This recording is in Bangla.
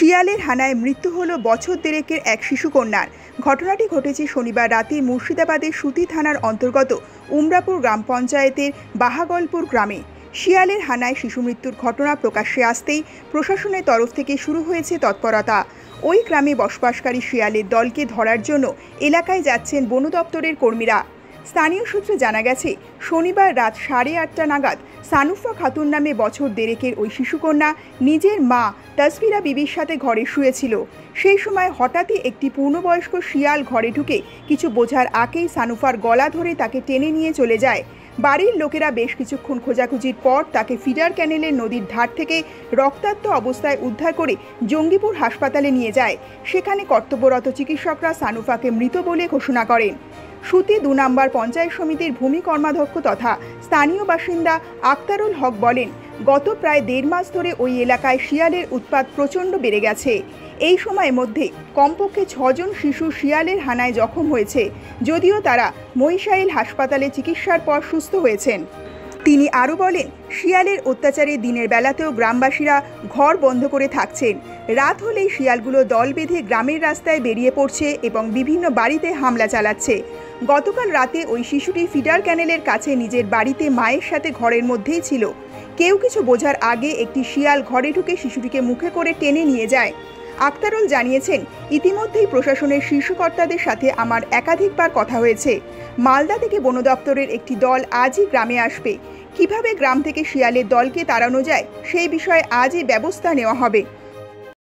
শিয়ালের হানায় মৃত্যু হলো বছর দেড়েকের এক শিশুকন্যার। ঘটনাটি ঘটেছে শনিবার রাতে মুর্শিদাবাদের সুতি থানার অন্তর্গত উমরাপুর গ্রাম পঞ্চায়েতের বাহাগলপুর গ্রামে। শিয়ালের হানায় শিশু মৃত্যুর ঘটনা প্রকাশ্যে আসতেই প্রশাসনের তরফ থেকে শুরু হয়েছে তৎপরতা। ওই গ্রামে বসবাসকারী শিয়ালের দলকে ধরার জন্য এলাকায় যাচ্ছেন বন দপ্তরের কর্মীরা। স্থানীয় সূত্রে জানা গেছে, শনিবার রাত 8:30 নাগাদ সানুফা খাতুন নামে বছর দেড়েকের ওই শিশুকন্যা নিজের মা তাসফিরা বিবির সাথে ঘরে শুয়েছিল। সেই সময় হঠাৎই একটি পূর্ণবয়স্ক শিয়াল ঘরে ঢুকে কিছু বোঝার আগেই সানুফার গলা ধরে তাকে টেনে নিয়ে চলে যায়। বাড়ির লোকেরা বেশ কিছুক্ষণ খোঁজাখুঁজির পর তাকে ফিডার ক্যানেলের নদীর ধার থেকে রক্তাক্ত অবস্থায় উদ্ধার করে জঙ্গিপুর হাসপাতালে নিয়ে যায়। সেখানে কর্তব্যরত চিকিৎসকরা সানুফাকে মৃত বলে ঘোষণা করেন। সুতি 2 নম্বর পঞ্চায়েত সমিতির ভূমি কর্মাধ্যক্ষ তথা স্থানীয় বাসিন্দা আক্তারুল হক বলেন, গত প্রায় 1.5 মাস ধরে ওই এলাকায় শিয়ালের উৎপাত প্রচণ্ড বেড়ে গেছে। এই সময়ের মধ্যে কমপক্ষে 6 জন শিশু শিয়ালের হানায় জখম হয়েছে, যদিও তারা মহিষাইল হাসপাতালে চিকিৎসার পর সুস্থ হয়েছেন। তিনি আরও বলেন, শিয়ালের অত্যাচারে দিনের বেলাতেও গ্রামবাসীরা ঘর বন্ধ করে থাকছেন। রাত হলেই শিয়ালগুলো দল বেঁধে গ্রামের রাস্তায় বেরিয়ে পড়ছে এবং বিভিন্ন বাড়িতে হামলা চালাচ্ছে। গতকাল রাতে ওই শিশুটি ফিডার ক্যানেলের কাছে নিজের বাড়িতে মায়ের সাথে ঘরের মধ্যেই ছিল। কেউ কিছু বোঝার আগে একটি শিয়াল ঘরে ঢুকে শিশুটিকে মুখে করে টেনে নিয়ে যায়। আক্তারুল জানিয়েছেন, ইতিমধ্যেই প্রশাসনের শীর্ষ কর্তাদের সাথে আমার একাধিকবার কথা হয়েছে। মালদা থেকে বন দপ্তরের একটি দল আজই গ্রামে আসবে। কিভাবে গ্রাম থেকে শিয়ালের দলকে তাড়ানো যায় সেই বিষয়ে আজই ব্যবস্থা নেওয়া হবে।